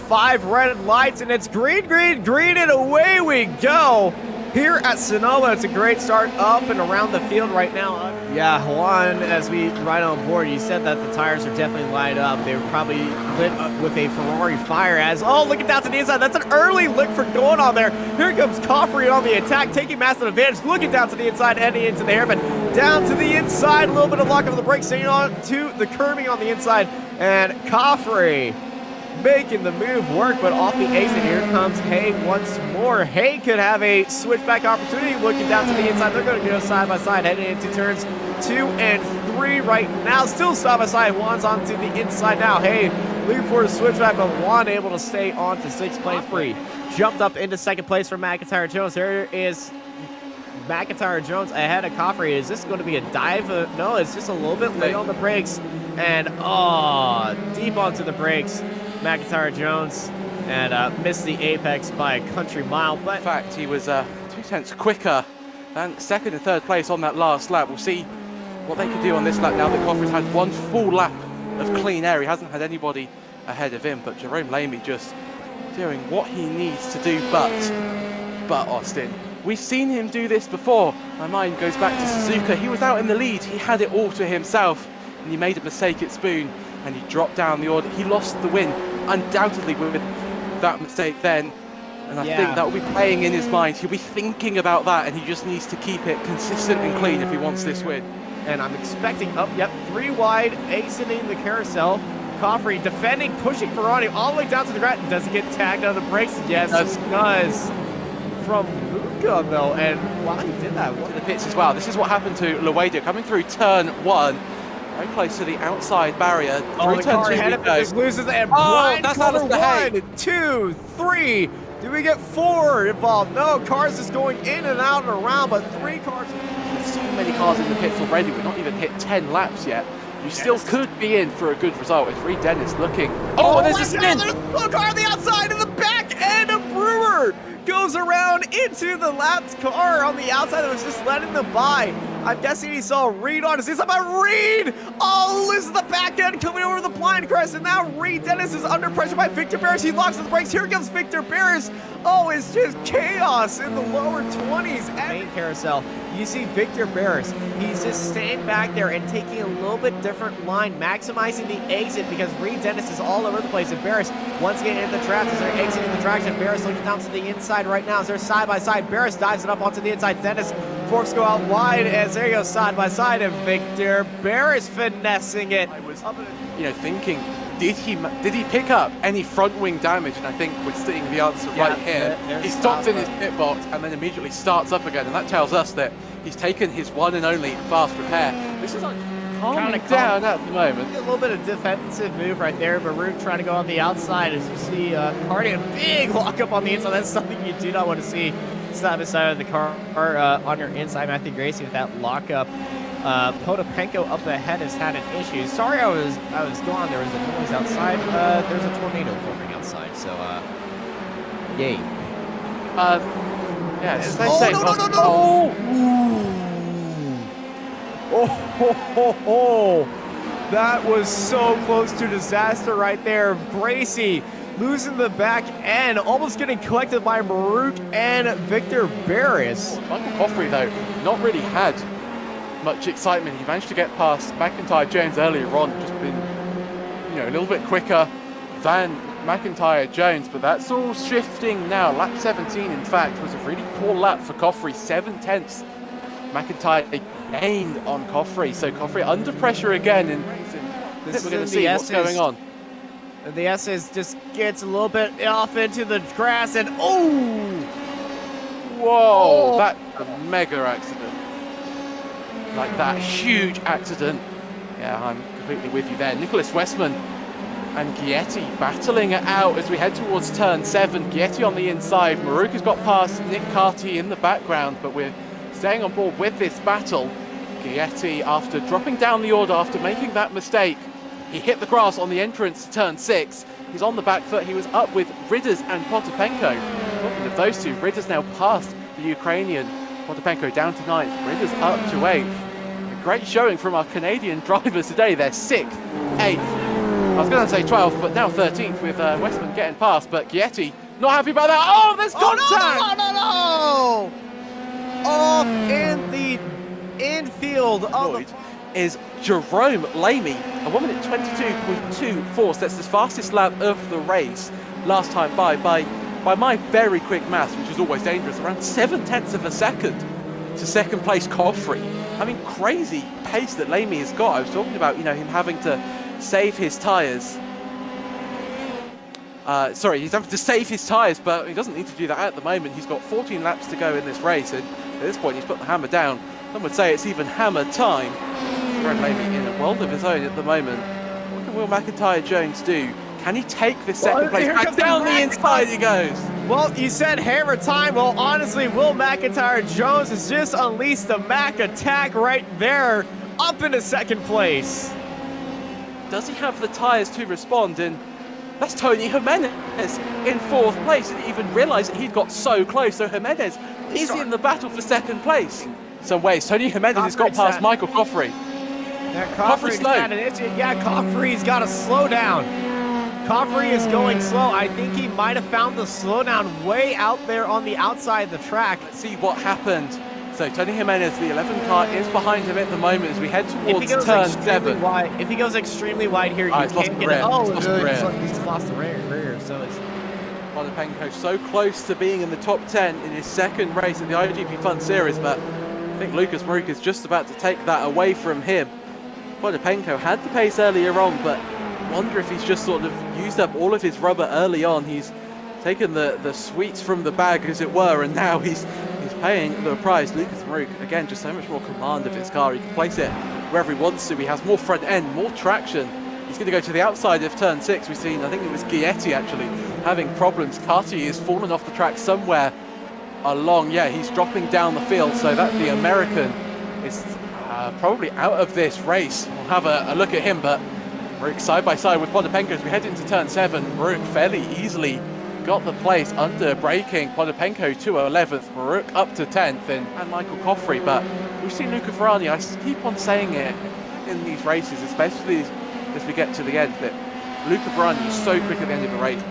5 red lights, and it's green, green, green, and away we go. Here at Sonoma, it's a great start up and around the field right now. Yeah, Juan, as we ride on board, you said that the tires are definitely lined up. They were probably lit up with a Ferrari fire as, oh, looking down to the inside. That's an early lick for going on there. Here comes Coffrey on the attack, taking massive advantage, looking down to the inside, heading into the hairpin. Down to the inside, a little bit of lock of the brakes, staying on to the curbing on the inside. And Coffrey making the move work, but off the exit, here comes Hay once more. Hay could have a switchback opportunity, looking down to the inside. They're going to go side by side, heading into turns 2 and 3 right now. Still side by side, Juan's onto the inside now. Hay looking for a switchback, but Juan able to stay on to 6th place. Free jumped up into 2nd place for McIntyre Jones. There is McIntyre Jones ahead of Coffrey. Is this going to be a dive? No, it's just a little bit late on the brakes, and deep onto the brakes. McIntyre Jones, and missed the apex by a country mile. But in fact, he was 2 tenths quicker than 2nd and 3rd place on that last lap. We'll see what they can do on this lap now that Coffrey's had 1 full lap of clean air. He hasn't had anybody ahead of him, but Jerome Lamy just doing what he needs to do. But Austin, we've seen him do this before. My mind goes back to Suzuka. He was out in the lead. He had it all to himself, and he made a mistake at Spoon, and he dropped down the order. He lost the win, undoubtedly, with that mistake then. And I think that will be playing in his mind. He'll be thinking about that, and he just needs to keep it consistent and clean if he wants this win. And I'm expecting, 3 wide, exiting the carousel. Coffrey defending, pushing Ferrari all the way down to the ground. Does he get tagged on the brakes? Yes, he does. From Luca, though, and while he did that, to the pits as well. This is what happened to Luedo coming through turn 1. Very close to the outside barrier. The car ahead of him just loses, and that's cover Alistair Hay. 1, 2, 3. Do we get 4 involved? No, cars is going in and out and around, but 3 cars. There's so many cars in the pits already. We've not even hit 10 laps yet. You still could be in for a good result. It's Reed Dennis looking. Oh, there's a spin. There's a car on the outside, and the back end of Brewer goes around into the lapped car on the outside that was just letting them by. I'm guessing he saw Reed on his. It's about Reed! Oh, loses the back end coming over the blind crest, and now Reed Dennis is under pressure by Victor Barris. He locks the brakes. Here comes Victor Barris. Oh, it's just chaos in the lower 20s. Main carousel, you see Victor Barris. He's just staying back there and taking a little bit different line, maximizing the exit because Reed Dennis is all over the place. And Barris once again in the traps as they're exiting the traction. Barris looking down to the inside right now as they're side by side. Barris dives it up onto the inside. Dennis forks go out wide as there he goes side by side, and Victor Barris finessing it. I was, thinking, did he pick up any front wing damage? And I think we're seeing the answer right here. He stops in his pit box and then immediately starts up again, and that tells us that he's taken his one and only fast repair. This is like calming down at the moment. A little bit of defensive move right there. Baruch trying to go on the outside as you see Cardi a big lockup on the inside. That's something you do not want to see side by side of the car on your inside. Matthew Gracie with that lockup. Potapenko up ahead has had an issue. Sorry, I was gone. There was a noise outside. There's a tornado forming outside. So, yay. Yeah. That was so close to disaster right there. Gracie losing the back end, almost getting collected by Maruk and Victor Barris. Michael Coffrey, though, not really had much excitement. He managed to get past McIntyre Jones earlier on, just been, a little bit quicker than McIntyre Jones, but that's all shifting now. Lap 17, in fact, was a really poor lap for Coffrey, 7 tenths. McIntyre gained on Coffrey, so Coffrey under pressure again, and we're going to see what's going on. The SS just gets a little bit off into the grass, and whoa, that's a mega accident. Like that, huge accident. Yeah, I'm completely with you there. Nicholas Westman and Gietti battling it out as we head towards turn 7. Gietti on the inside. Maruk has got past Nick Carty in the background, but we're staying on board with this battle. Gietti, after dropping down the order, after making that mistake, he hit the grass on the entrance to turn 6. He's on the back foot. He was up with Ridders and Potapenko. Talking of those two, Ridders now past the Ukrainian. Potapenko down to 9th. Ridders up to 8th. A great showing from our Canadian drivers today. They're 6th, 8th, I was going to say 12th, but now 13th with Westman getting past. But Gietti not happy about that. Oh, there's contact! No! Off in the infield of is Jerome Lamy. A 1 minute 22.24. So that's the fastest lap of the race last time by my very quick maths, which is always dangerous, around 7/10 of a second to second place Coffrey. I mean, crazy pace that Lamy has got. I was talking about, him having to save his tyres. Sorry, he's having to save his tyres, but he doesn't need to do that at the moment. He's got 14 laps to go in this race, and at this point he's put the hammer down. Some would say it's even hammer time. Jerome Lamy in a world of his own at the moment. What can Will McIntyre-Jones do? Can he take this second place back down the inside? He goes. Well, you said hammer time. Well, honestly, Will McIntyre-Jones has just unleashed the Mac attack right there, up into second place. Does he have the tyres to respond? And that's Tony Jimenez in fourth place. Didn't even realise that he'd got so close. So Jimenez is in the battle for second place. Some ways, Tony Jimenez has got past Michael Coffrey. Yeah, Coffrey's slow. Yeah, Coffrey's got to slow down. Coffrey is going slow. I think he might have found the slowdown way out there on the outside of the track. Let's see what happened. So Tony Jimenez, the 11 car, is behind him at the moment as we head towards turn 7. If he goes extremely wide here, you can't get it. Oh, he's lost the rear. So it's Potapenko so close to being in the top 10 in his second race in the iGPFun series, but I think Lucas Maruk is just about to take that away from him. Potapenko had the pace earlier on, but wonder if he's just sort of used up all of his rubber early on. He's taken the sweets from the bag, as it were, and now he's paying the price. Lucas Maruk, again, just so much more command of his car. He can place it wherever he wants to. He has more front end, more traction. He's going to go to the outside of turn 6. We've seen, I think it was Gietti actually, having problems. Carty has fallen off the track somewhere along. Yeah, he's dropping down the field, so that the American is probably out of this race. We'll have a look at him, but Maruk side by side with Potapenko as we head into turn 7. Maruk fairly easily got the place under braking. Potapenko to 11th, Maruk up to 10th, and Michael Coffrey. But we've seen Luca Ferrani, I keep on saying it in these races, especially as we get to the end, that Luca Ferrani is so quick at the end of the race.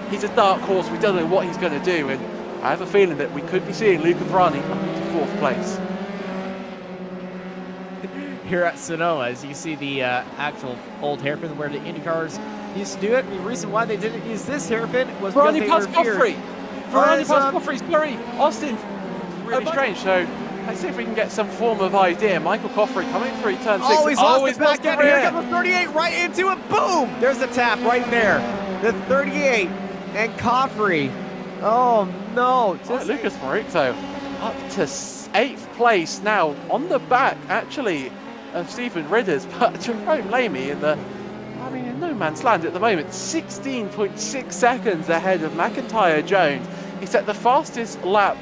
He's a dark horse, we don't know what he's going to do, and I have a feeling that we could be seeing Luca Ferrani up into 4th place. Here at Sonoma, as you see the actual old hairpin where the IndyCars used to do it. The reason why they didn't use this hairpin was because they were feared. Ferrani past Coffrey, sorry, Austin. Really strange. So let's see if we can get some form of idea. Michael Coffrey coming through turn 6. Oh, he's lost the back end. Here comes the 38 right into it. Boom! There's the tap right there. The 38 and Coffrey. Oh no! Lucas Maruk though up to 8th place now, on the back actually of Stephen Ridders, but Jerome Lamy in no man's land at the moment. 16.6 seconds ahead of McIntyre-Jones. He set the fastest lap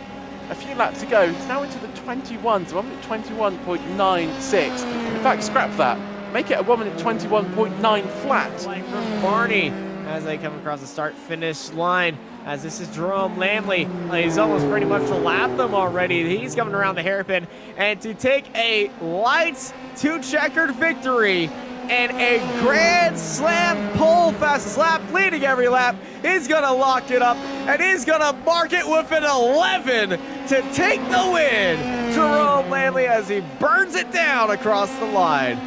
a few laps ago. He's now into the 21s, 1 minute 21.96. In fact, scrap that. Make it a 1 minute 21.9 flat. Like from Barney as they come across the start-finish line. As this is Jerome Lamy. He's almost pretty much lapped them already. He's coming around the hairpin. And to take a lights to checkered victory and a grand slam pole fastest lap, leading every lap, he's going to lock it up. And he's going to mark it with an 11 to take the win. Jerome Lamy as he burns it down across the line.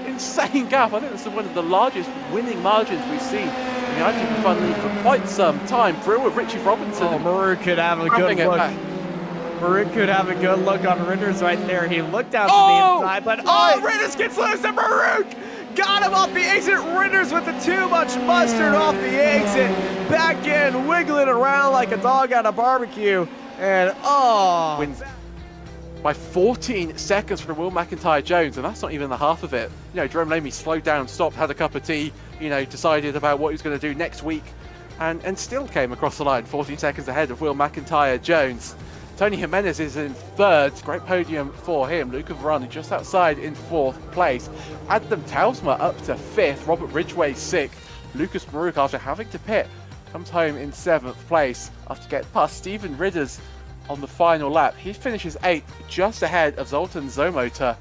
Insane gap. I think this is one of the largest winning margins we've seen in the iGPFun League for quite some time. Through with Richie Robinson. Oh, Maruk could have a good look. Maruk could have a good look on Ridders right there. He looked out to the inside, but Ridders gets loose and Maruk got him off the exit. Ridders with the too much mustard off the exit. Back in, wiggling around like a dog at a barbecue. And wins by 14 seconds from Will McIntyre-Jones, and that's not even the half of it. Jerome Lamy slowed down, stopped, had a cup of tea, decided about what he was going to do next week, and still came across the line 14 seconds ahead of Will McIntyre-Jones. Tony Jimenez is in 3rd, great podium for him. Luca Ferrani just outside in 4th place. Adam Tausma up to 5th, Robert Ridgway 6th. Lucas Maruk, after having to pit, comes home in 7th place after getting past Stephen Ridders on the final lap. He finishes 8th, just ahead of Zoltan Zomota.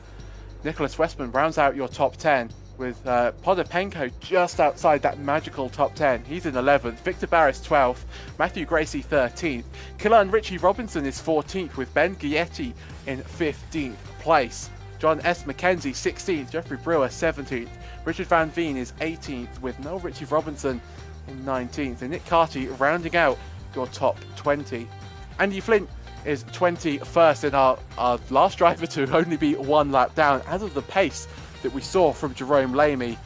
Nicholas Westman rounds out your top 10. with Podopenko just outside that magical top 10. He's in 11th, Victor Barris 12th, Matthew Gracie 13th, Killer and Richie Robinson is 14th with Ben Guietti in 15th place. John S. McKenzie 16th, Jeffrey Brewer 17th, Richard Van Veen is 18th with Noel Richie Robinson in 19th, and Nick Carty rounding out your top 20. Andy Flint is 21st in our last driver to only be one lap down as of the pace that we saw from Jerome Lamy.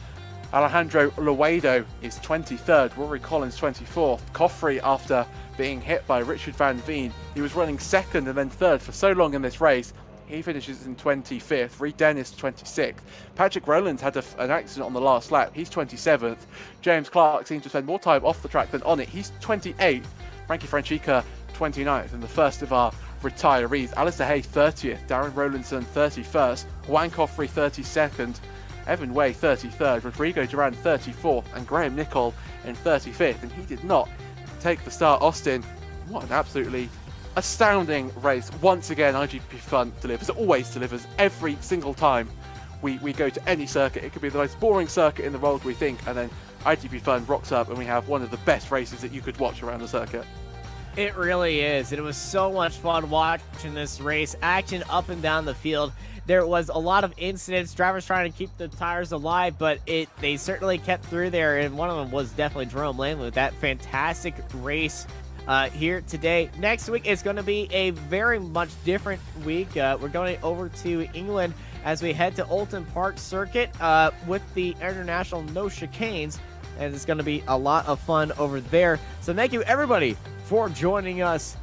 Alejandro Luedo is 23rd, Rory Collins 24th. Coffrey, after being hit by Richard Van Veen, he was running second and then third for so long in this race. He finishes in 25th. Reed Dennis 26th. Patrick Rowland had an accident on the last lap. He's 27th. James Clark seems to spend more time off the track than on it. He's 28th. Frankie Franchica 29th, and the first of our retirees. Alistair Hay 30th. Darren Rowlandson 31st. Juan Coffrey 32nd. Evan Way 33rd. Rodrigo Duran 34th. And Graham Nicol in 35th. And he did not take the start. Austin, what an absolutely astounding race. Once again, iGPFun delivers. It always delivers every single time we go to any circuit. It could be the most boring circuit in the world, we think, and then iGPFun rocks up and we have one of the best races that you could watch around the circuit. It really is. It was so much fun watching this race. Action up and down the field. There was a lot of incidents, drivers trying to keep the tires alive, but they certainly kept through there, and one of them was definitely Jerome Lamy with that fantastic race here today. Next week is going to be a very much different week. We're going over to England as we head to Oulton Park Circuit with the International No Chicanes, and it's going to be a lot of fun over there. So thank you everybody for joining us